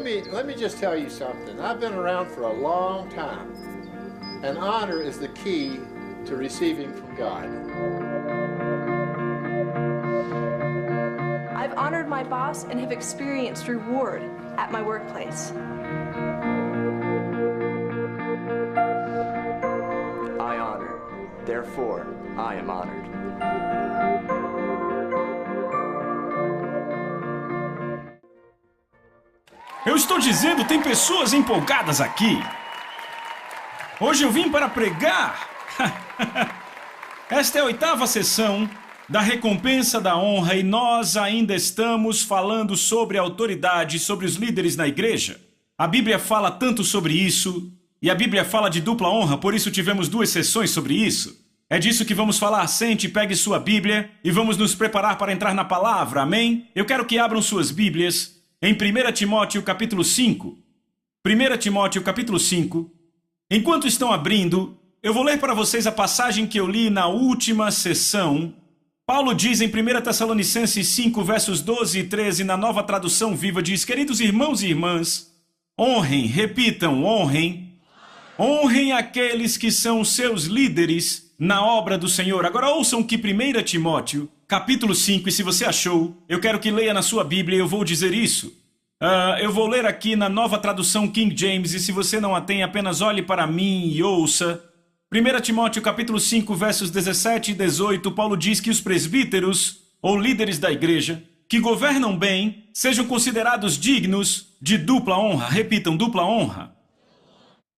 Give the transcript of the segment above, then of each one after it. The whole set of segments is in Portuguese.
let me just tell you something. I've been around for a long time, and honor is the key to receiving from God. I've honored my boss and have experienced reward at my workplace. I honor, therefore I am honored. Eu estou dizendo, tem pessoas empolgadas aqui. Hoje eu vim para pregar. Esta é a 8ª sessão da recompensa da honra e nós ainda estamos falando sobre a autoridade, sobre os líderes na igreja. A Bíblia fala tanto sobre isso e a Bíblia fala de dupla honra, por isso tivemos 2 sessões sobre isso. É disso que vamos falar. Sente, pegue sua Bíblia e vamos nos preparar para entrar na palavra, amém? Eu quero que abram suas Bíblias em 1 Timóteo capítulo 5. 1 Timóteo capítulo 5. Enquanto estão abrindo, eu vou ler para vocês a passagem que eu li na última sessão. Paulo diz em 1 Tessalonicenses 5, versos 12 e 13, na Nova Tradução Viva, diz: queridos irmãos e irmãs, honrem, repitam, honrem aqueles que são seus líderes na obra do Senhor. Agora ouçam que 1 Timóteo, capítulo 5, e se você achou, eu quero que leia na sua Bíblia, eu vou dizer isso. Eu vou ler aqui na Nova Tradução King James, e se você não a tem, apenas olhe para mim e ouça. 1 Timóteo capítulo 5, versos 17 e 18, Paulo diz que os presbíteros, ou líderes da igreja, que governam bem, sejam considerados dignos de dupla honra. Repitam, dupla honra.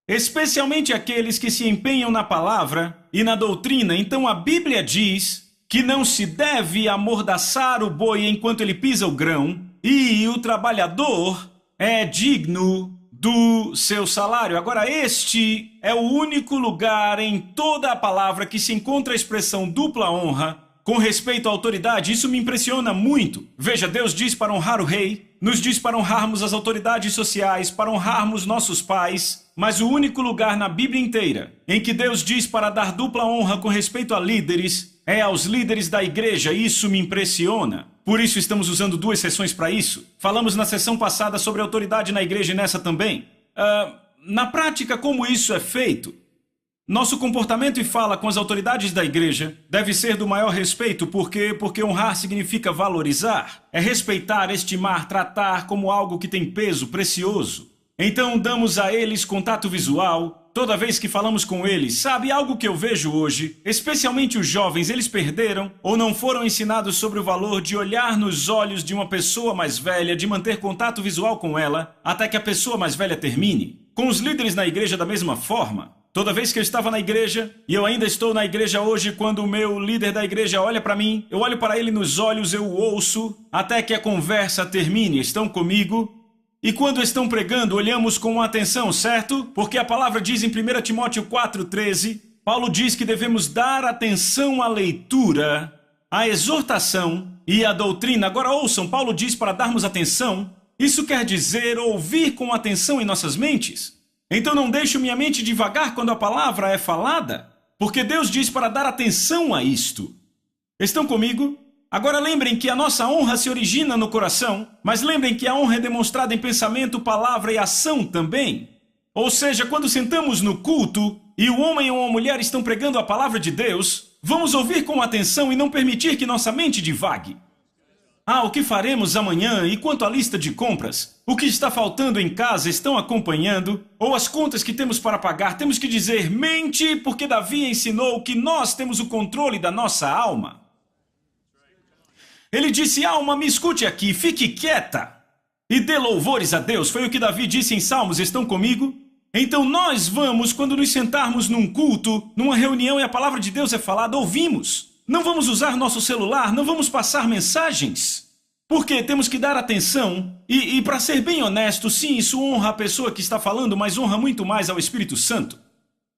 Especialmente aqueles que se empenham na palavra e na doutrina. Então a Bíblia diz que não se deve amordaçar o boi enquanto ele pisa o grão, e o trabalhador é digno do seu salário. Agora, este é o único lugar em toda a palavra que se encontra a expressão dupla honra com respeito à autoridade. Isso me impressiona muito. Veja, Deus diz para honrar o rei, nos diz para honrarmos as autoridades sociais, para honrarmos nossos pais, mas o único lugar na Bíblia inteira em que Deus diz para dar dupla honra com respeito a líderes é aos líderes da igreja. Isso me impressiona. Por isso estamos usando 2 sessões para isso. Falamos na sessão passada sobre autoridade na igreja e nessa também. Na prática, como isso é feito? Nosso comportamento e fala com as autoridades da igreja deve ser do maior respeito, porque honrar significa valorizar. É respeitar, estimar, tratar como algo que tem peso precioso. Então damos a eles contato visual toda vez que falamos com eles. Sabe, algo que eu vejo hoje, especialmente os jovens, eles perderam ou não foram ensinados sobre o valor de olhar nos olhos de uma pessoa mais velha, de manter contato visual com ela até que a pessoa mais velha termine. Com os líderes na igreja da mesma forma. Toda vez que eu estava na igreja, e eu ainda estou na igreja hoje, quando o meu líder da igreja olha para mim, eu olho para ele nos olhos, eu o ouço, até que a conversa termine. Estão comigo? E quando estão pregando, olhamos com atenção, certo? Porque a palavra diz em 1 Timóteo 4,13, Paulo diz que devemos dar atenção à leitura, à exortação e à doutrina. Agora ouçam, Paulo diz para darmos atenção. Isso quer dizer ouvir com atenção em nossas mentes. Então não deixo minha mente divagar quando a palavra é falada, porque Deus diz para dar atenção a isto. Estão comigo? Agora lembrem que a nossa honra se origina no coração, mas lembrem que a honra é demonstrada em pensamento, palavra e ação também. Ou seja, quando sentamos no culto e o homem ou a mulher estão pregando a palavra de Deus, vamos ouvir com atenção e não permitir que nossa mente divague. O que faremos amanhã? E quanto à lista de compras? O que está faltando em casa? Estão acompanhando? Ou as contas que temos para pagar? Temos que dizer mente, porque Davi ensinou que nós temos o controle da nossa alma. Ele disse: alma, me escute aqui, fique quieta e dê louvores a Deus. Foi o que Davi disse em Salmos. Estão comigo? Então nós vamos, quando nos sentarmos num culto, numa reunião e a palavra de Deus é falada, ouvimos. Não vamos usar nosso celular, não vamos passar mensagens. Porque temos que dar atenção e para ser bem honesto, sim, isso honra a pessoa que está falando, mas honra muito mais ao Espírito Santo.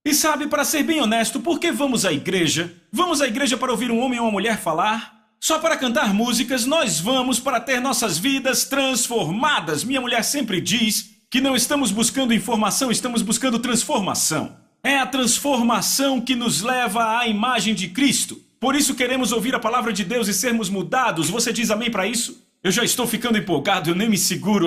E sabe, para ser bem honesto, por que vamos à igreja? Vamos à igreja para ouvir um homem ou uma mulher falar? Só para cantar músicas? Nós vamos para ter nossas vidas transformadas. Minha mulher sempre diz que não estamos buscando informação, estamos buscando transformação. É a transformação que nos leva à imagem de Cristo. Por isso queremos ouvir a palavra de Deus e sermos mudados. Você diz amém para isso? Eu já estou ficando empolgado, eu nem me seguro.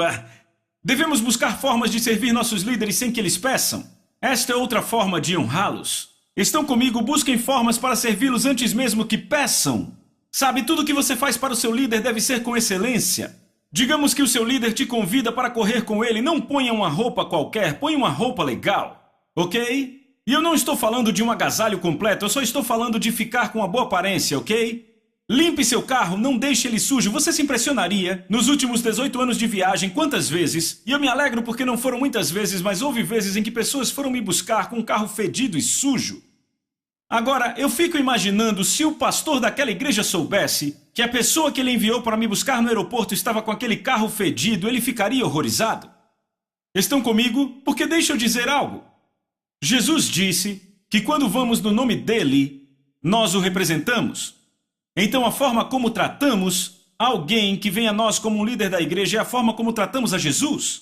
Devemos buscar formas de servir nossos líderes sem que eles peçam. Esta é outra forma de honrá-los. Estão comigo? Busquem formas para servi-los antes mesmo que peçam. Sabe, tudo que você faz para o seu líder deve ser com excelência. Digamos que o seu líder te convida para correr com ele. Não ponha uma roupa qualquer, ponha uma roupa legal. Ok? E eu não estou falando de um agasalho completo, eu só estou falando de ficar com uma boa aparência, ok? Limpe seu carro, não deixe ele sujo. Você se impressionaria, nos últimos 18 anos de viagem, quantas vezes, e eu me alegro porque não foram muitas vezes, mas houve vezes em que pessoas foram me buscar com um carro fedido e sujo. Agora, eu fico imaginando se o pastor daquela igreja soubesse que a pessoa que ele enviou para me buscar no aeroporto estava com aquele carro fedido, ele ficaria horrorizado. Estão comigo? Porque deixa eu dizer algo. Jesus disse que quando vamos no nome dele, nós o representamos. Então a forma como tratamos alguém que vem a nós como um líder da igreja é a forma como tratamos a Jesus.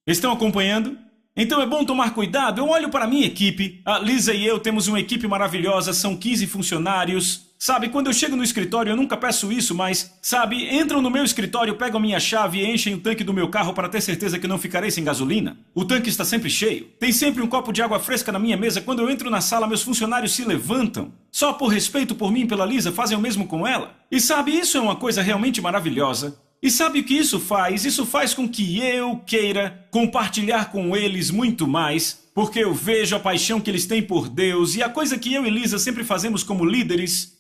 Estão acompanhando? Então é bom tomar cuidado. Eu olho para a minha equipe. A Lisa e eu temos uma equipe maravilhosa, são 15 funcionários. Sabe, quando eu chego no escritório, eu nunca peço isso, mas, sabe, entram no meu escritório, pegam a minha chave e enchem o tanque do meu carro para ter certeza que não ficarei sem gasolina. O tanque está sempre cheio. Tem sempre um copo de água fresca na minha mesa. Quando eu entro na sala, meus funcionários se levantam. Só por respeito por mim e pela Lisa, fazem o mesmo com ela. E sabe, isso é uma coisa realmente maravilhosa. E sabe o que isso faz? Isso faz com que eu queira compartilhar com eles muito mais, porque eu vejo a paixão que eles têm por Deus, e a coisa que eu e Lisa sempre fazemos como líderes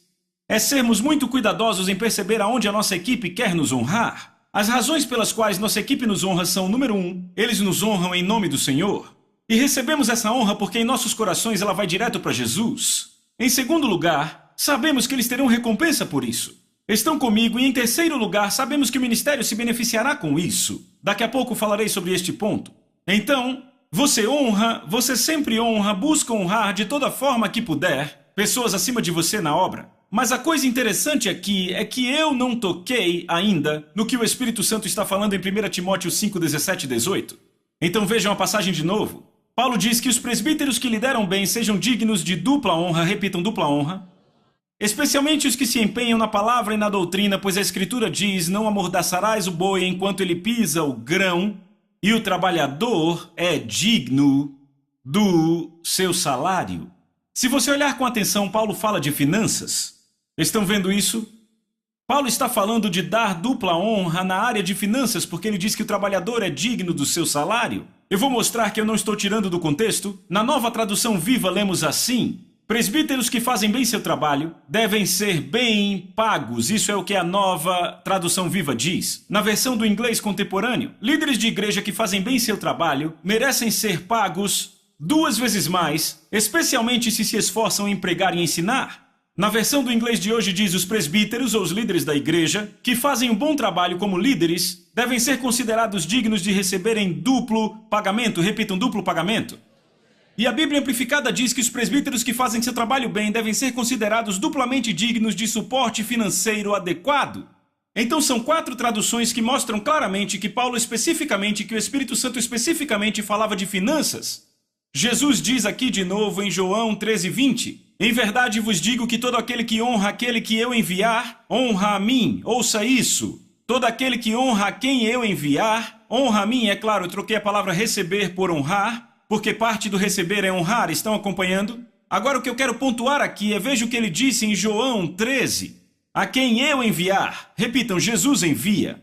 é sermos muito cuidadosos em perceber aonde a nossa equipe quer nos honrar. As razões pelas quais nossa equipe nos honra são, número 1, eles nos honram em nome do Senhor. E recebemos essa honra porque em nossos corações ela vai direto para Jesus. Em segundo lugar, sabemos que eles terão recompensa por isso. Estão comigo? E em terceiro lugar, sabemos que o ministério se beneficiará com isso. Daqui a pouco falarei sobre este ponto. Então, você honra, você sempre honra, busca honrar de toda forma que puder pessoas acima de você na obra. Mas a coisa interessante aqui é que eu não toquei ainda no que o Espírito Santo está falando em 1 Timóteo 5, 17 e 18. Então vejam a passagem de novo. Paulo diz que os presbíteros que lideram bem sejam dignos de dupla honra, repitam, dupla honra, especialmente os que se empenham na palavra e na doutrina, pois a Escritura diz, não amordaçarás o boi enquanto ele pisa o grão, e o trabalhador é digno do seu salário. Se você olhar com atenção, Paulo fala de finanças. Estão vendo isso? Paulo está falando de dar dupla honra na área de finanças, porque ele diz que o trabalhador é digno do seu salário. Eu vou mostrar que eu não estou tirando do contexto. Na Nova Tradução Viva lemos assim: presbíteros que fazem bem seu trabalho devem ser bem pagos. Isso é o que a Nova Tradução Viva diz. Na versão do inglês contemporâneo, líderes de igreja que fazem bem seu trabalho merecem ser pagos 2 vezes mais, especialmente se esforçam em pregar e ensinar. Na versão do inglês de hoje diz: os presbíteros ou os líderes da igreja que fazem um bom trabalho como líderes devem ser considerados dignos de receberem duplo pagamento. Repitam, duplo pagamento. E a Bíblia Amplificada diz que os presbíteros que fazem seu trabalho bem devem ser considerados duplamente dignos de suporte financeiro adequado. Então são 4 traduções que mostram claramente que Paulo especificamente, que o Espírito Santo especificamente falava de finanças. Jesus diz aqui de novo em João 13:20, em verdade vos digo que todo aquele que honra aquele que eu enviar, honra a mim. Ouça isso. Todo aquele que honra a quem eu enviar, honra a mim. É claro, eu troquei a palavra receber por honrar, porque parte do receber é honrar. Estão acompanhando? Agora o que eu quero pontuar aqui é, veja o que ele disse em João 13. A quem eu enviar. Repitam, Jesus envia.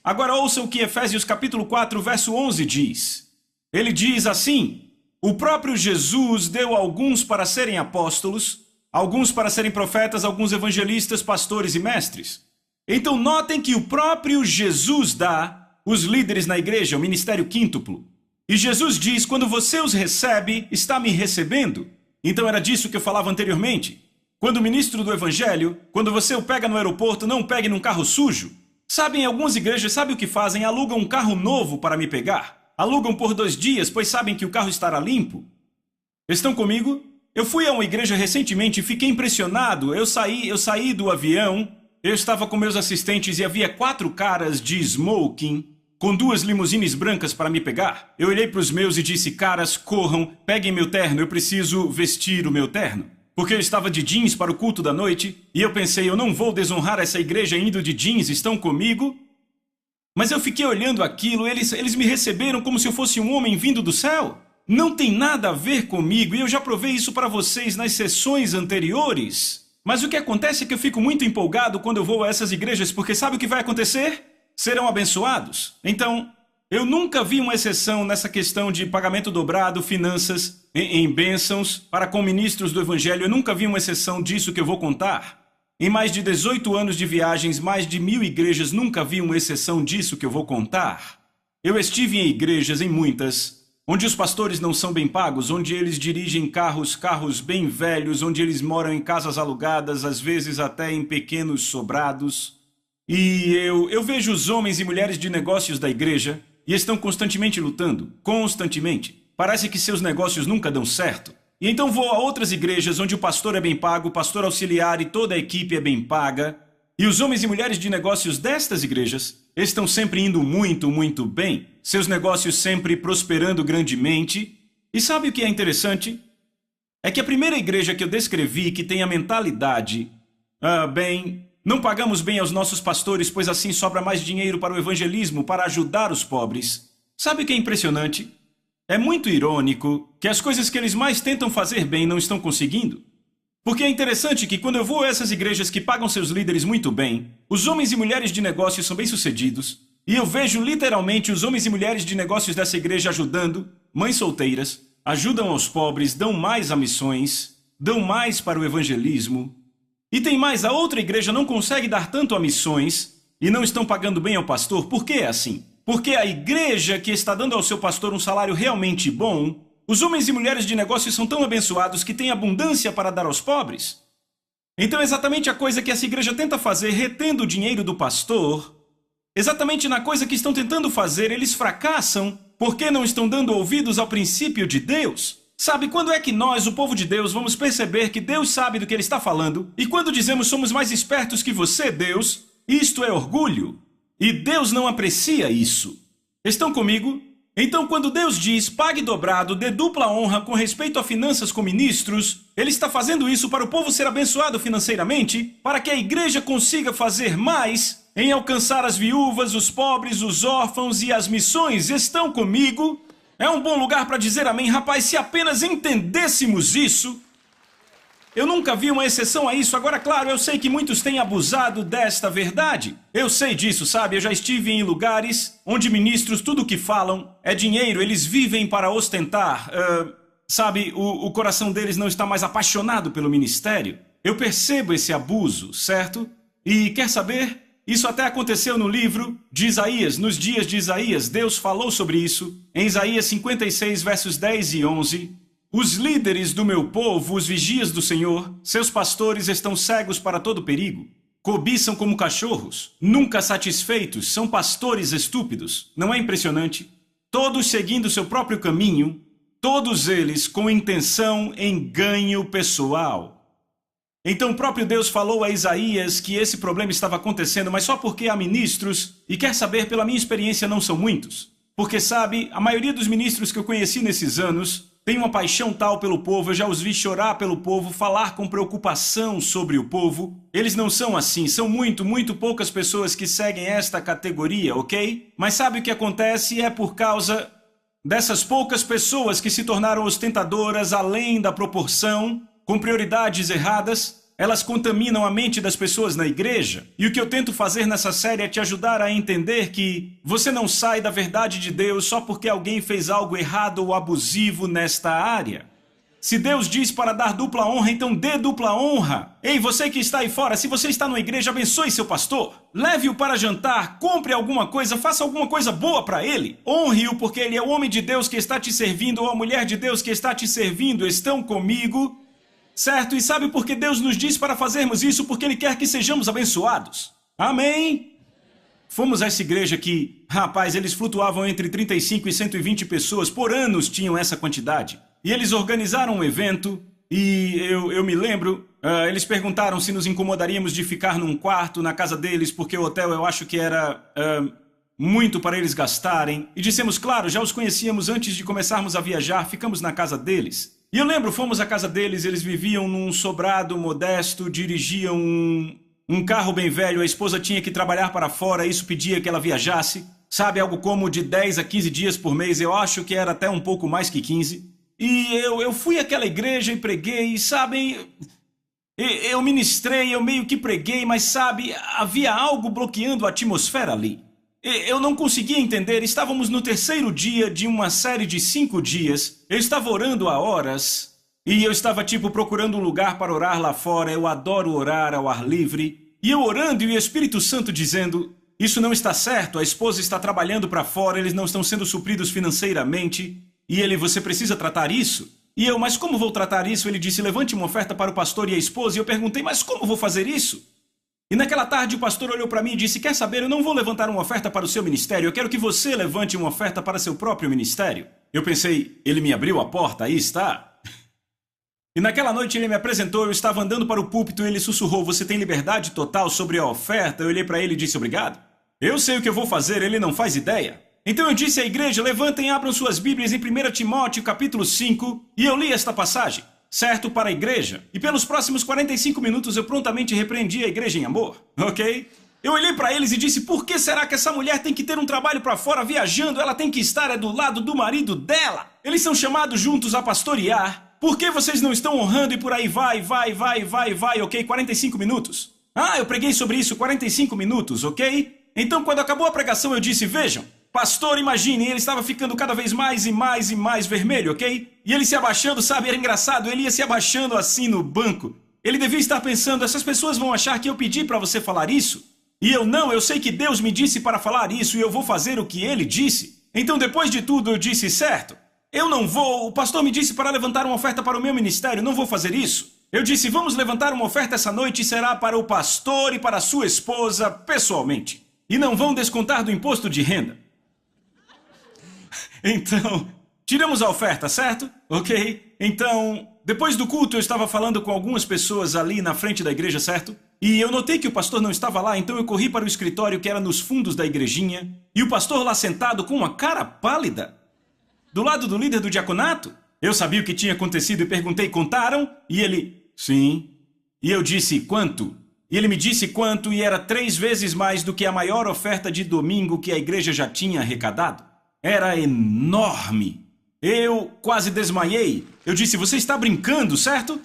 Agora ouçam o que Efésios capítulo 4, verso 11 diz. Ele diz assim: o próprio Jesus deu alguns para serem apóstolos, alguns para serem profetas, alguns evangelistas, pastores e mestres. Então notem que o próprio Jesus dá os líderes na igreja, o ministério quíntuplo. E Jesus diz, quando você os recebe, está me recebendo. Então era disso que eu falava anteriormente. Quando o ministro do evangelho, quando você o pega no aeroporto, não pegue num carro sujo. Sabem, algumas igrejas, sabe o que fazem? Alugam um carro novo para me pegar. Alugam por 2 dias, pois sabem que o carro estará limpo. Estão comigo? Eu fui a uma igreja recentemente e fiquei impressionado. Eu saí do avião, eu estava com meus assistentes e havia 4 caras de smoking, com 2 limusines brancas para me pegar. Eu olhei para os meus e disse, caras, corram, peguem meu terno, eu preciso vestir o meu terno. Porque eu estava de jeans para o culto da noite, e eu pensei, eu não vou desonrar essa igreja indo de jeans, estão comigo? Mas eu fiquei olhando aquilo, eles me receberam como se eu fosse um homem vindo do céu. Não tem nada a ver comigo, e eu já provei isso para vocês nas sessões anteriores. Mas o que acontece é que eu fico muito empolgado quando eu vou a essas igrejas, porque sabe o que vai acontecer? Serão abençoados. Então, eu nunca vi uma exceção nessa questão de pagamento dobrado, finanças, em bênçãos, para com ministros do Evangelho. Eu nunca vi uma exceção disso que eu vou contar. Em mais de 18 anos de viagens, mais de 1000 igrejas, nunca vi uma exceção disso que eu vou contar. Eu estive em igrejas, em muitas, onde os pastores não são bem pagos, onde eles dirigem carros bem velhos, onde eles moram em casas alugadas, às vezes até em pequenos sobrados. E eu vejo os homens e mulheres de negócios da igreja e estão constantemente lutando, constantemente. Parece que seus negócios nunca dão certo. E então vou a outras igrejas onde o pastor é bem pago, o pastor auxiliar e toda a equipe é bem paga. E os homens e mulheres de negócios destas igrejas estão sempre indo muito bem. Seus negócios sempre prosperando grandemente. E sabe o que é interessante? É que a primeira igreja que eu descrevi que tem a mentalidade, não pagamos bem aos nossos pastores, pois assim sobra mais dinheiro para o evangelismo, para ajudar os pobres. Sabe o que é impressionante? É muito irônico que as coisas que eles mais tentam fazer bem não estão conseguindo. Porque é interessante que quando eu vou a essas igrejas que pagam seus líderes muito bem, os homens e mulheres de negócios são bem-sucedidos, e eu vejo literalmente os homens e mulheres de negócios dessa igreja ajudando mães solteiras, ajudam aos pobres, dão mais a missões, dão mais para o evangelismo. E tem mais, a outra igreja não consegue dar tanto a missões e não estão pagando bem ao pastor. Por que é assim? Porque a igreja que está dando ao seu pastor um salário realmente bom, os homens e mulheres de negócios são tão abençoados que têm abundância para dar aos pobres. Então é exatamente a coisa que essa igreja tenta fazer, retendo o dinheiro do pastor. Exatamente na coisa que estão tentando fazer, eles fracassam porque não estão dando ouvidos ao princípio de Deus. Sabe, quando é que nós, o povo de Deus, vamos perceber que Deus sabe do que Ele está falando? E quando dizemos somos mais espertos que você, Deus, isto é orgulho. E Deus não aprecia isso. Estão comigo? Então, quando Deus diz, pague dobrado, dê dupla honra com respeito a finanças com ministros, Ele está fazendo isso para o povo ser abençoado financeiramente, para que a igreja consiga fazer mais em alcançar as viúvas, os pobres, os órfãos e as missões. Estão comigo? É um bom lugar para dizer amém, rapaz, se apenas entendêssemos isso. Eu nunca vi uma exceção a isso. Agora, claro, eu sei que muitos têm abusado desta verdade. Eu sei disso, sabe? Eu já estive em lugares onde ministros, tudo o que falam é dinheiro. Eles vivem para ostentar. Sabe, o coração deles não está mais apaixonado pelo ministério. Eu percebo esse abuso, certo? E quer saber? Isso até aconteceu no livro de Isaías. Nos dias de Isaías, Deus falou sobre isso. Em Isaías 56, versos 10 e 11... Os líderes do meu povo, os vigias do Senhor, seus pastores estão cegos para todo perigo. Cobiçam como cachorros, nunca satisfeitos, são pastores estúpidos. Não é impressionante? Todos seguindo seu próprio caminho, todos eles com intenção em ganho pessoal. Então o próprio Deus falou a Isaías que esse problema estava acontecendo, mas só porque há ministros, e quer saber, pela minha experiência não são muitos. Porque sabe, a maioria dos ministros que eu conheci nesses anos tem uma paixão tal pelo povo, eu já os vi chorar pelo povo, falar com preocupação sobre o povo. Eles não são assim, são muito poucas pessoas que seguem esta categoria, ok? Mas sabe o que acontece? É por causa dessas poucas pessoas que se tornaram ostentadoras além da proporção, com prioridades erradas. Elas contaminam a mente das pessoas na igreja. E o que eu tento fazer nessa série é te ajudar a entender que você não sai da verdade de Deus só porque alguém fez algo errado ou abusivo nesta área. Se Deus diz para dar dupla honra, então dê dupla honra. Ei, você que está aí fora, se você está numa igreja, abençoe seu pastor. Leve-o para jantar, compre alguma coisa, faça alguma coisa boa para ele. Honre-o porque ele é o homem de Deus que está te servindo ou a mulher de Deus que está te servindo. Estão comigo? Certo? E sabe por que Deus nos diz para fazermos isso? Porque Ele quer que sejamos abençoados. Amém? Fomos a essa igreja que, rapaz, eles flutuavam entre 35 e 120 pessoas. Por anos tinham essa quantidade. E eles organizaram um evento e eu me lembro, eles perguntaram se nos incomodaríamos de ficar num quarto na casa deles, porque o hotel eu acho que era muito para eles gastarem. E dissemos, claro, já os conhecíamos antes de começarmos a viajar, ficamos na casa deles. E eu lembro, fomos à casa deles, eles viviam num sobrado modesto, dirigiam um um carro bem velho, a esposa tinha que trabalhar para fora, isso pedia que ela viajasse. Sabe, algo como de 10 a 15 dias por mês, eu acho que era até um pouco mais que 15. E eu fui àquela igreja e preguei, sabem... Eu ministrei, eu meio que preguei, mas sabe, havia algo bloqueando a atmosfera ali. Eu não conseguia entender, estávamos no terceiro dia de uma série de 5 dias, eu estava orando há horas, e eu estava procurando um lugar para orar lá fora, eu adoro orar ao ar livre, e eu orando e o Espírito Santo dizendo, isso não está certo, a esposa está trabalhando para fora, eles não estão sendo supridos financeiramente, e você precisa tratar isso? E eu, mas como vou tratar isso? Ele disse, levante uma oferta para o pastor e a esposa. E eu perguntei, mas como vou fazer isso? E naquela tarde o pastor olhou para mim e disse, quer saber, eu não vou levantar uma oferta para o seu ministério, eu quero que você levante uma oferta para seu próprio ministério. Eu pensei, ele me abriu a porta, aí está. E naquela noite ele me apresentou, eu estava andando para o púlpito e ele sussurrou, você tem liberdade total sobre a oferta? Eu olhei para ele e disse, obrigado. Eu sei o que eu vou fazer, ele não faz ideia. Então eu disse à igreja, levantem e abram suas Bíblias em 1 Timóteo capítulo 5, e eu li esta passagem, certo, para a igreja. E pelos próximos 45 minutos eu prontamente repreendi a igreja em amor, ok? Eu olhei para eles e disse, por que será que essa mulher tem que ter um trabalho para fora viajando? Ela tem que estar do lado do marido dela. Eles são chamados juntos a pastorear. Por que vocês não estão honrando e por aí vai, ok? 45 minutos. Ah, eu preguei sobre isso 45 minutos, ok? Então quando acabou a pregação eu disse, vejam, pastor, imagine, ele estava ficando cada vez mais e mais vermelho, ok? E ele se abaixando, sabe, era engraçado, ele ia se abaixando assim no banco. Ele devia estar pensando, essas pessoas vão achar que eu pedi para você falar isso? E eu não, eu sei que Deus me disse para falar isso e eu vou fazer o que ele disse. Então depois de tudo eu disse, certo, eu não vou, o pastor me disse para levantar uma oferta para o meu ministério, não vou fazer isso. Eu disse, vamos levantar uma oferta essa noite e será para o pastor e para a sua esposa pessoalmente. E não vão descontar do imposto de renda. Então, tiramos a oferta, certo? Ok. Então, depois do culto eu estava falando com algumas pessoas ali na frente da igreja, certo? E eu notei que o pastor não estava lá, então eu corri para o escritório que era nos fundos da igrejinha. E o pastor lá sentado com uma cara pálida, do lado do líder do diaconato. Eu sabia o que tinha acontecido e perguntei, contaram? E ele, sim. E eu disse, quanto? E ele me disse quanto e era 3 vezes mais do que a maior oferta de domingo que a igreja já tinha arrecadado. Era enorme. Eu quase desmaiei. Eu disse, você está brincando, certo?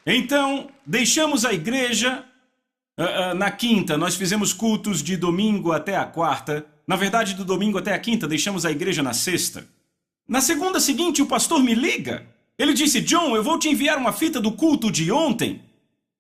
Então, deixamos a igreja na quinta. Nós fizemos cultos de domingo até a quarta. Na verdade, do domingo até a quinta, deixamos a igreja na sexta. Na segunda seguinte, o pastor me liga. Ele disse, John, eu vou te enviar uma fita do culto de ontem.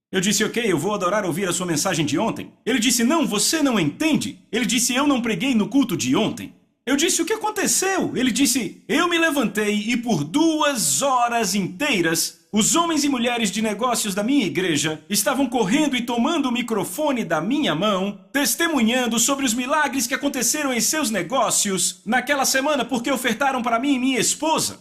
Eu disse, ok, eu vou adorar ouvir a sua mensagem de ontem. Ele disse, não, você não entende. Ele disse, eu não preguei no culto de ontem. Eu disse, o que aconteceu? Ele disse, eu me levantei e por 2 horas inteiras, os homens e mulheres de negócios da minha igreja estavam correndo e tomando o microfone da minha mão, testemunhando sobre os milagres que aconteceram em seus negócios naquela semana porque ofertaram para mim e minha esposa.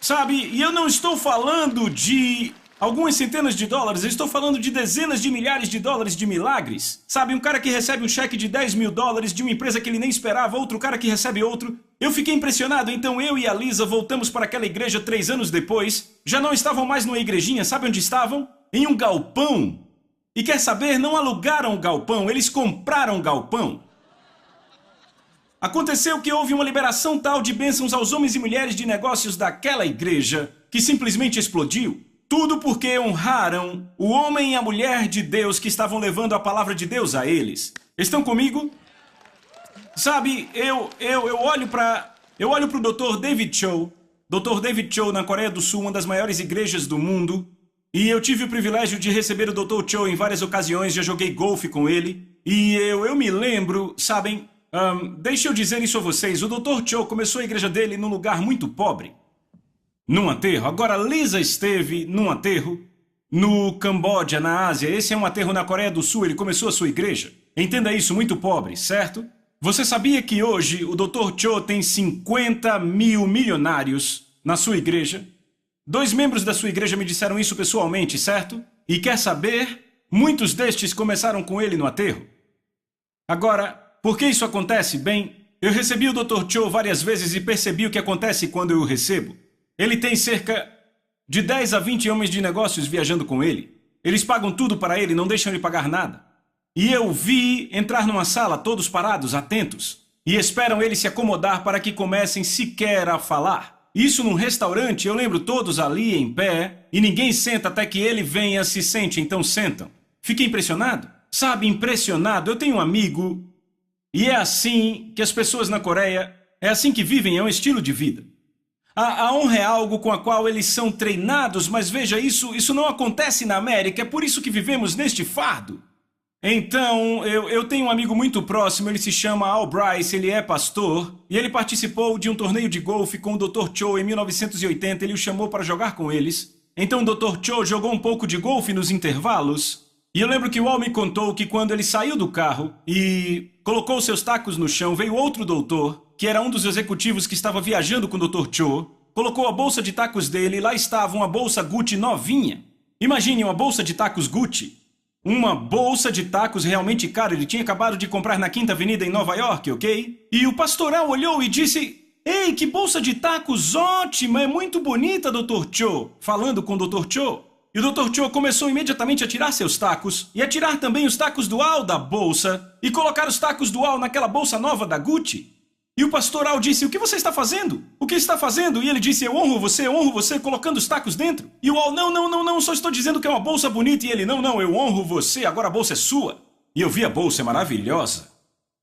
Sabe, e eu não estou falando de algumas centenas de dólares, eu estou falando de dezenas de milhares de dólares de milagres. Sabe, um cara que recebe um cheque de 10 mil dólares de uma empresa que ele nem esperava, outro cara que recebe outro. Eu fiquei impressionado, então eu e a Lisa voltamos para aquela igreja 3 anos depois. Já não estavam mais numa igrejinha, sabe onde estavam? Em um galpão. E quer saber, não alugaram o galpão, eles compraram o galpão. Aconteceu que houve uma liberação tal de bênçãos aos homens e mulheres de negócios daquela igreja que simplesmente explodiu. Tudo porque honraram o homem e a mulher de Deus que estavam levando a palavra de Deus a eles. Estão comigo? Sabe, eu olho para o Dr. David Cho. Dr. David Cho na Coreia do Sul, uma das maiores igrejas do mundo. E eu tive o privilégio de receber o Dr. Cho em várias ocasiões, já joguei golfe com ele. E eu me lembro, sabem, deixa eu dizer isso a vocês, o Dr. Cho começou a igreja dele num lugar muito pobre. Num aterro. Agora, Lisa esteve num aterro no Camboja, na Ásia. Esse é um aterro na Coreia do Sul. Ele começou a sua igreja. Entenda isso, muito pobre, certo? Você sabia que hoje o Dr. Cho tem 50 mil milionários na sua igreja? 2 membros da sua igreja me disseram isso pessoalmente, certo? E quer saber? Muitos destes começaram com ele no aterro. Agora, por que isso acontece? Bem, eu recebi o Dr. Cho várias vezes e percebi o que acontece quando eu o recebo. Ele tem cerca de 10 a 20 homens de negócios viajando com ele. Eles pagam tudo para ele, não deixam ele pagar nada. E eu vi entrar numa sala, todos parados, atentos, e esperam ele se acomodar para que comecem sequer a falar. Isso num restaurante, eu lembro todos ali em pé, e ninguém senta até que ele venha, se sente, então sentam. Fiquei impressionado. Sabe, impressionado. Eu tenho um amigo, e é assim que as pessoas na Coreia, é assim que vivem, é um estilo de vida. A honra é algo com a qual eles são treinados, mas veja, isso não acontece na América, é por isso que vivemos neste fardo. Então, eu tenho um amigo muito próximo, ele se chama Al Bryce, ele é pastor, e ele participou de um torneio de golfe com o Dr. Cho em 1980, ele o chamou para jogar com eles. Então o Dr. Cho jogou um pouco de golfe nos intervalos, e eu lembro que o Al me contou que quando ele saiu do carro e colocou seus tacos no chão, veio outro doutor, que era um dos executivos que estava viajando com o Dr. Cho, colocou a bolsa de tacos dele e lá estava uma bolsa Gucci novinha. Imagine uma bolsa de tacos Gucci. Uma bolsa de tacos realmente cara, ele tinha acabado de comprar na Quinta Avenida em Nova York, ok? E o pastoral olhou e disse: "Ei, que bolsa de tacos ótima, é muito bonita, Dr. Cho", falando com o Dr. Cho. E o Dr. Cho começou imediatamente a tirar seus tacos e a tirar também os tacos do Al da bolsa e colocar os tacos do Al naquela bolsa nova da Gucci. E o pastor Al disse: "O que você está fazendo? O que está fazendo?" E ele disse: eu honro você, colocando os tacos dentro." E o Al: não, só estou dizendo que é uma bolsa bonita." E ele: não, eu honro você, agora a bolsa é sua." E eu vi a bolsa, é maravilhosa.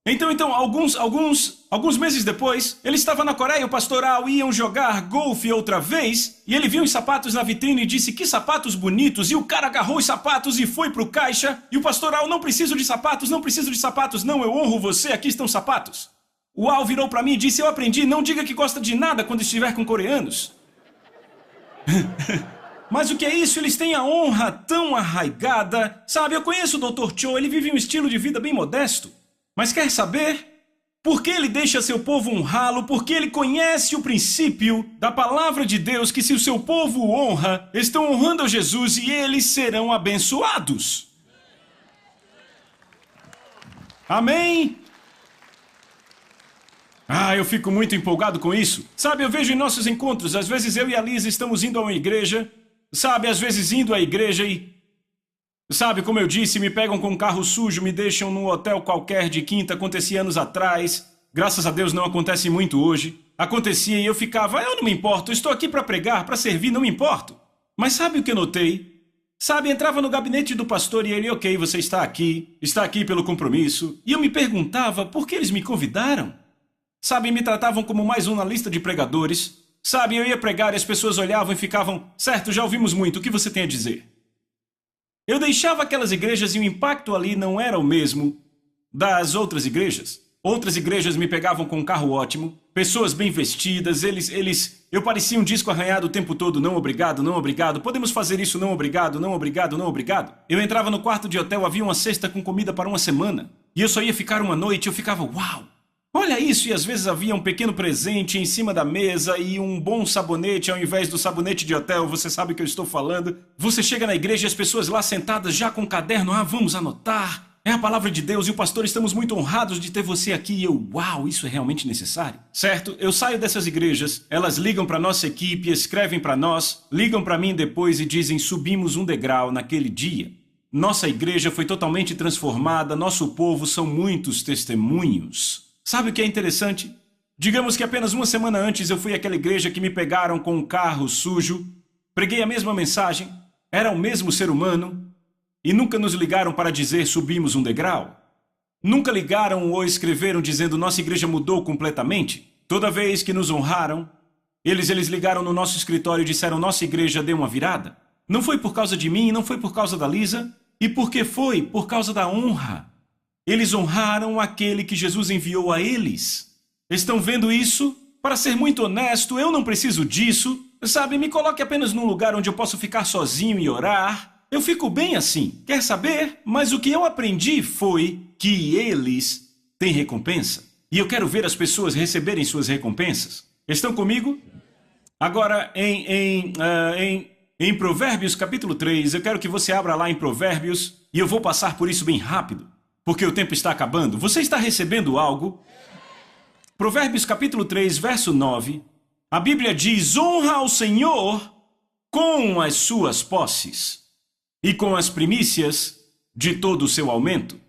Então, alguns meses depois, ele estava na Coreia, o pastor Al iam jogar golfe outra vez, e ele viu os sapatos na vitrine e disse: "Que sapatos bonitos." E o cara agarrou os sapatos e foi pro caixa, e o pastor Al: "Não preciso de sapatos, não, eu honro você, aqui estão sapatos." O Al virou para mim e disse: "Eu aprendi, não diga que gosta de nada quando estiver com coreanos." Mas o que é isso? Eles têm a honra tão arraigada. Sabe, eu conheço o Dr. Cho, ele vive um estilo de vida bem modesto. Mas quer saber? Por que ele deixa seu povo honrá-lo? Porque ele conhece o princípio da palavra de Deus, que se o seu povo o honra, estão honrando a Jesus e eles serão abençoados. Amém? Eu fico muito empolgado com isso. Sabe, eu vejo em nossos encontros, às vezes eu e a Liz estamos indo a uma igreja, sabe, às vezes indo à igreja e, sabe, como eu disse, me pegam com um carro sujo, me deixam num hotel qualquer de quinta, acontecia anos atrás, graças a Deus não acontece muito hoje, acontecia e eu ficava: eu não me importo, eu estou aqui para pregar, para servir, não me importo. Mas sabe o que eu notei? Sabe, entrava no gabinete do pastor e ele: ok, você está aqui pelo compromisso, e eu me perguntava por que eles me convidaram. Sabe, me tratavam como mais um na lista de pregadores. Sabe, eu ia pregar e as pessoas olhavam e ficavam: certo, já ouvimos muito, o que você tem a dizer? Eu deixava aquelas igrejas e o impacto ali não era o mesmo das outras igrejas. Outras igrejas me pegavam com um carro ótimo, pessoas bem vestidas, eu parecia um disco arranhado o tempo todo: não obrigado, podemos fazer isso, não obrigado. Eu entrava no quarto de hotel, havia uma cesta com comida para uma semana, e eu só ia ficar uma noite, eu ficava: uau! Olha isso, e às vezes havia um pequeno presente em cima da mesa e um bom sabonete ao invés do sabonete de hotel, você sabe o que eu estou falando. Você chega na igreja e as pessoas lá sentadas já com um caderno: vamos anotar, é a palavra de Deus e o pastor, estamos muito honrados de ter você aqui. E eu: uau, isso é realmente necessário. Certo, eu saio dessas igrejas, elas ligam para nossa equipe, escrevem para nós, ligam para mim depois e dizem: subimos um degrau naquele dia. Nossa igreja foi totalmente transformada, nosso povo são muitos testemunhos. Sabe o que é interessante? Digamos que apenas uma semana antes eu fui àquela igreja que me pegaram com um carro sujo, preguei a mesma mensagem, era o mesmo ser humano, e nunca nos ligaram para dizer: subimos um degrau. Nunca ligaram ou escreveram dizendo: nossa igreja mudou completamente. Toda vez que nos honraram, eles ligaram no nosso escritório e disseram: nossa igreja deu uma virada. Não foi por causa de mim, não foi por causa da Lisa, e por que foi? Por causa da honra. Eles honraram aquele que Jesus enviou a eles. Estão vendo isso? Para ser muito honesto, eu não preciso disso. Sabe, me coloque apenas num lugar onde eu posso ficar sozinho e orar. Eu fico bem assim. Quer saber? Mas o que eu aprendi foi que eles têm recompensa. E eu quero ver as pessoas receberem suas recompensas. Estão comigo? Agora, em Provérbios capítulo 3, eu quero que você abra lá em Provérbios, e eu vou passar por isso bem rápido, porque o tempo está acabando. Você está recebendo algo? Provérbios capítulo 3, verso 9. A Bíblia diz: honra ao Senhor com as suas posses. e com as primícias de todo o seu aumento.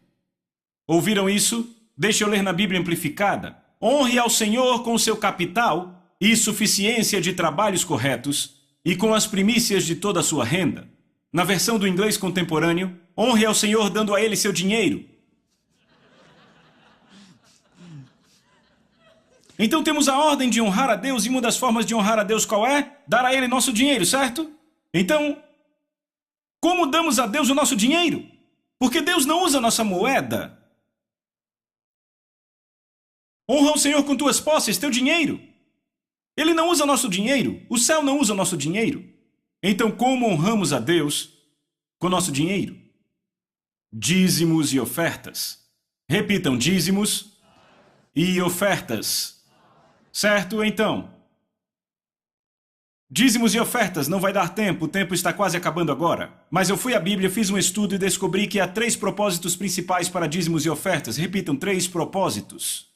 Ouviram isso? Deixa eu ler na Bíblia Amplificada. Honre ao Senhor com o seu capital e suficiência de trabalhos corretos e com as primícias de toda a sua renda. Na versão do inglês contemporâneo, honre ao Senhor dando a ele seu dinheiro. Então temos a ordem de honrar a Deus, e uma das formas de honrar a Deus qual é? Dar a ele nosso dinheiro, certo? Então, como damos a Deus o nosso dinheiro? Porque Deus não usa a nossa moeda. Honra o Senhor com tuas posses, teu dinheiro. Ele não usa nosso dinheiro. O céu não usa nosso dinheiro. Então, como honramos a Deus com nosso dinheiro? Dízimos e ofertas. Repitam, dízimos e ofertas. Certo? Então, dízimos e ofertas, não vai dar tempo, o tempo está quase acabando agora. Mas eu fui à Bíblia, fiz um estudo e descobri que há 3 propósitos principais para dízimos e ofertas. Repitam, 3 propósitos.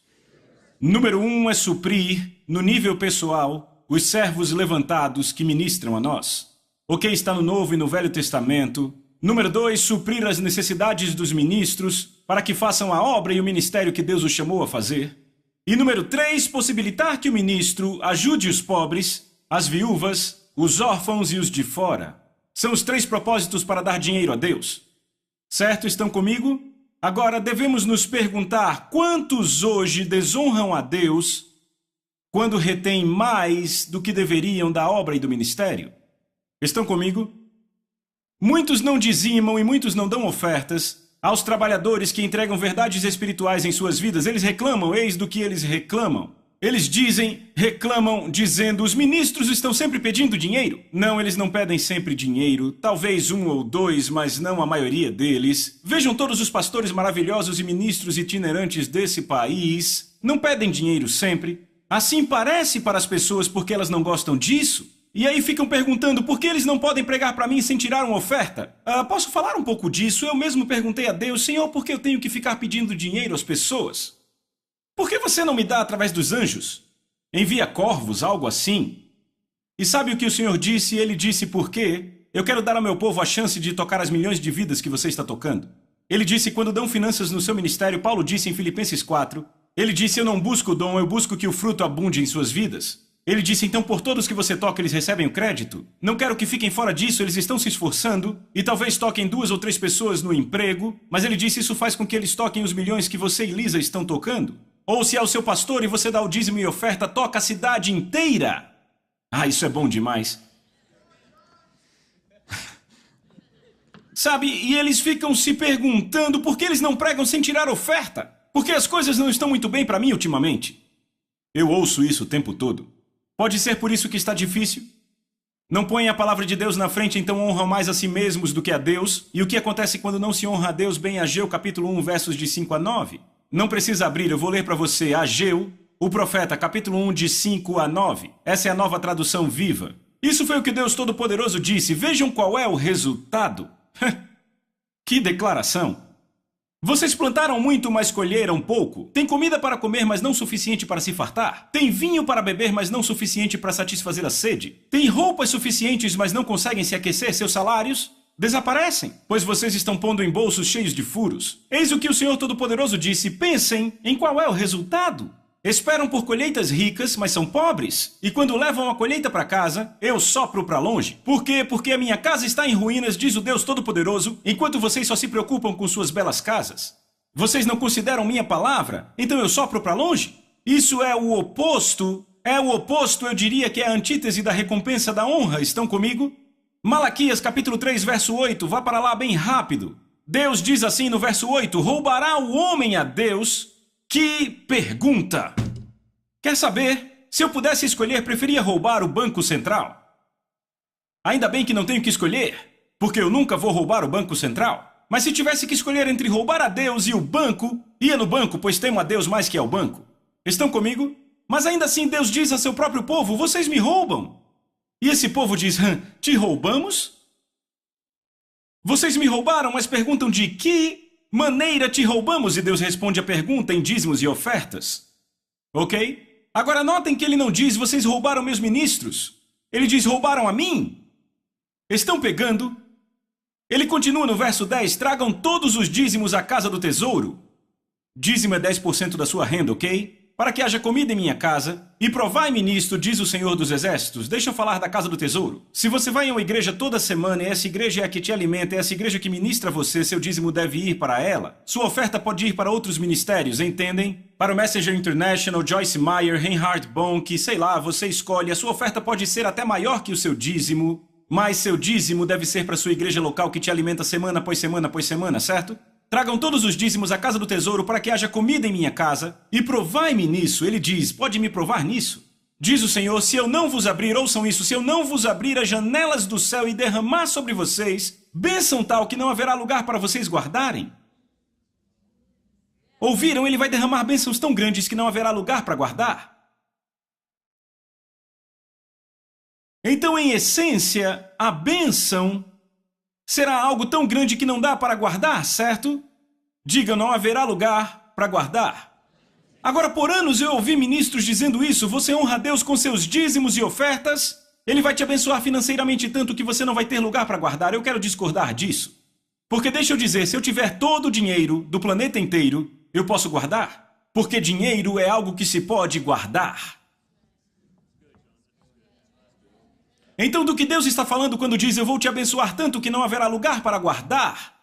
Número 1 é suprir, no nível pessoal, os servos levantados que ministram a nós. Ok, está no Novo e no Velho Testamento. Número 2, suprir as necessidades dos ministros para que façam a obra e o ministério que Deus os chamou a fazer. E número 3, possibilitar que o ministro ajude os pobres, as viúvas, os órfãos e os de fora. São os 3 propósitos para dar dinheiro a Deus. Certo? Estão comigo? Agora devemos nos perguntar quantos hoje desonram a Deus quando retêm mais do que deveriam da obra e do ministério? Estão comigo? Muitos não dizimam e muitos não dão ofertas aos trabalhadores que entregam verdades espirituais em suas vidas. Eles reclamam, eis do que eles reclamam. Eles reclamam dizendo, os ministros estão sempre pedindo dinheiro. Não, eles não pedem sempre dinheiro. Talvez 1 ou 2, mas não a maioria deles. Vejam todos os pastores maravilhosos e ministros itinerantes desse país. Não pedem dinheiro sempre. Assim parece para as pessoas porque elas não gostam disso. E aí ficam perguntando por que eles não podem pregar para mim sem tirar uma oferta. Posso falar um pouco disso? Eu mesmo perguntei a Deus, Senhor, por que eu tenho que ficar pedindo dinheiro às pessoas? Por que você não me dá através dos anjos? Envia corvos, algo assim? E sabe o que o Senhor disse? Ele disse, por quê? Eu quero dar ao meu povo a chance de tocar as milhões de vidas que você está tocando. Ele disse, quando dão finanças no seu ministério, Paulo disse em Filipenses 4, ele disse, eu não busco o dom, eu busco que o fruto abunde em suas vidas. Ele disse, então, por todos que você toca, eles recebem o crédito? Não quero que fiquem fora disso, eles estão se esforçando, e talvez toquem 2 ou 3 pessoas no emprego, mas ele disse, isso faz com que eles toquem os milhões que você e Lisa estão tocando. Ou se é o seu pastor e você dá o dízimo e oferta, toca a cidade inteira. Isso é bom demais. Sabe, e eles ficam se perguntando por que eles não pregam sem tirar oferta? Porque as coisas não estão muito bem para mim ultimamente. Eu ouço isso o tempo todo. Pode ser por isso que está difícil? Não põem a palavra de Deus na frente, então honram mais a si mesmos do que a Deus. E o que acontece quando não se honra a Deus? Bem, Ageu, capítulo 1, versos de 5 a 9. Não precisa abrir, eu vou ler para você. Ageu, o profeta, capítulo 1, de 5 a 9. Essa é a nova tradução viva. Isso foi o que Deus Todo-Poderoso disse. Vejam qual é o resultado. Que declaração! Vocês plantaram muito, mas colheram pouco. Tem comida para comer, mas não suficiente para se fartar. Tem vinho para beber, mas não suficiente para satisfazer a sede. Tem roupas suficientes, mas não conseguem se aquecer. Seus salários desaparecem, pois vocês estão pondo em bolsos cheios de furos. Eis o que o Senhor Todo-Poderoso disse. Pensem em qual é o resultado. Esperam por colheitas ricas, mas são pobres. E quando levam a colheita para casa, eu sopro para longe. Por quê? Porque a minha casa está em ruínas, diz o Deus Todo-Poderoso, enquanto vocês só se preocupam com suas belas casas. Vocês não consideram minha palavra? Então eu sopro para longe? Isso é o oposto. Eu diria que é a antítese da recompensa da honra. Estão comigo? Malaquias, capítulo 3, verso 8. Vá para lá bem rápido. Deus diz assim no verso 8, roubará o homem a Deus? Que pergunta! Quer saber? Se eu pudesse escolher, preferia roubar o Banco Central. Ainda bem que não tenho que escolher, porque eu nunca vou roubar o Banco Central. Mas se tivesse que escolher entre roubar a Deus e o banco, ia no banco, pois temo a Deus mais que ao banco. Estão comigo? Mas ainda assim Deus diz a seu próprio povo, vocês me roubam. E esse povo diz, te roubamos? Vocês me roubaram, mas perguntam de que maneira te roubamos? E Deus responde a pergunta em dízimos e ofertas. Ok? Agora notem que ele não diz, vocês roubaram meus ministros. Ele diz, roubaram a mim. Estão pegando? Ele continua no verso 10, tragam todos os dízimos à casa do tesouro. Dízimo é 10% da sua renda, ok? Para que haja comida em minha casa, e provai-me nisto, diz o Senhor dos Exércitos. Deixa eu falar da casa do tesouro. Se você vai a uma igreja toda semana, e essa igreja é a que te alimenta, é essa igreja que ministra você, seu dízimo deve ir para ela. Sua oferta pode ir para outros ministérios, entendem? Para o Messenger International, Joyce Meyer, Reinhard Bonnke, sei lá, você escolhe. A sua oferta pode ser até maior que o seu dízimo, mas seu dízimo deve ser para sua igreja local que te alimenta semana após semana após semana, certo? Tragam todos os dízimos à casa do tesouro para que haja comida em minha casa, e provai-me nisso. Ele diz, pode me provar nisso? Diz o Senhor, se eu não vos abrir, ouçam isso, se eu não vos abrir as janelas do céu e derramar sobre vocês bênção tal que não haverá lugar para vocês guardarem. Ouviram? Ele vai derramar bênçãos tão grandes que não haverá lugar para guardar. Então, em essência, a bênção será algo tão grande que não dá para guardar, certo? Diga, não haverá lugar para guardar. Agora, por anos eu ouvi ministros dizendo isso. Você honra a Deus com seus dízimos e ofertas, Ele vai te abençoar financeiramente tanto que você não vai ter lugar para guardar. Eu quero discordar disso. Porque deixa eu dizer, se eu tiver todo o dinheiro do planeta inteiro, eu posso guardar? Porque dinheiro é algo que se pode guardar. Então, do que Deus está falando quando diz, eu vou te abençoar tanto que não haverá lugar para guardar?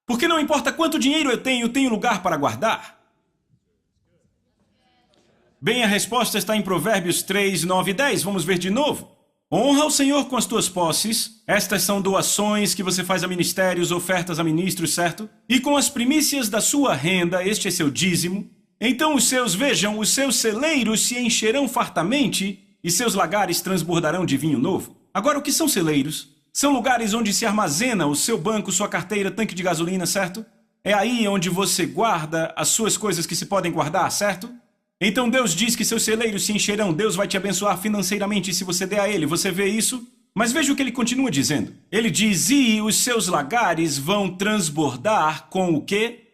Porque não importa quanto dinheiro eu tenho lugar para guardar. Bem, a resposta está em Provérbios 3, 9 e 10. Vamos ver de novo. Honra o Senhor com as tuas posses. Estas são doações que você faz a ministérios, ofertas a ministros, certo? E com as primícias da sua renda, este é seu dízimo. Então os seus celeiros se encherão fartamente e seus lagares transbordarão de vinho novo. Agora, o que são celeiros? São lugares onde se armazena o seu banco, sua carteira, tanque de gasolina, certo? É aí onde você guarda as suas coisas que se podem guardar, certo? Então Deus diz que seus celeiros se encherão, Deus vai te abençoar financeiramente se você der a Ele. Você vê isso? Mas veja o que ele continua dizendo. Ele diz, e os seus lagares vão transbordar com o quê?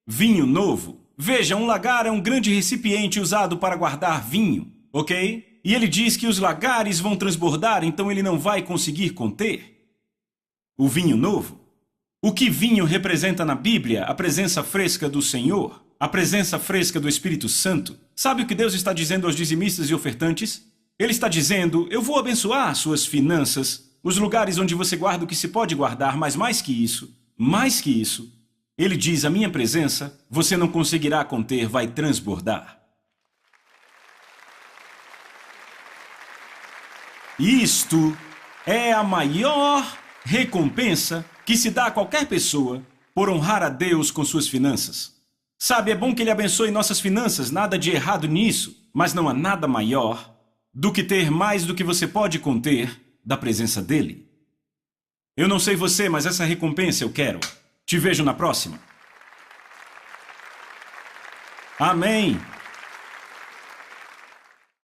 Vinho novo. Veja, um lagar é um grande recipiente usado para guardar vinho, ok? E ele diz que os lagares vão transbordar, então ele não vai conseguir conter o vinho novo. O que vinho representa na Bíblia? A presença fresca do Senhor, a presença fresca do Espírito Santo. Sabe o que Deus está dizendo aos dizimistas e ofertantes? Ele está dizendo, eu vou abençoar suas finanças, os lugares onde você guarda o que se pode guardar, mas mais que isso, ele diz, a minha presença, você não conseguirá conter, vai transbordar. Isto é a maior recompensa que se dá a qualquer pessoa por honrar a Deus com suas finanças. Sabe, é bom que Ele abençoe nossas finanças, nada de errado nisso, mas não há nada maior do que ter mais do que você pode conter da presença dEle. Eu não sei você, mas essa recompensa eu quero. Te vejo na próxima. Amém.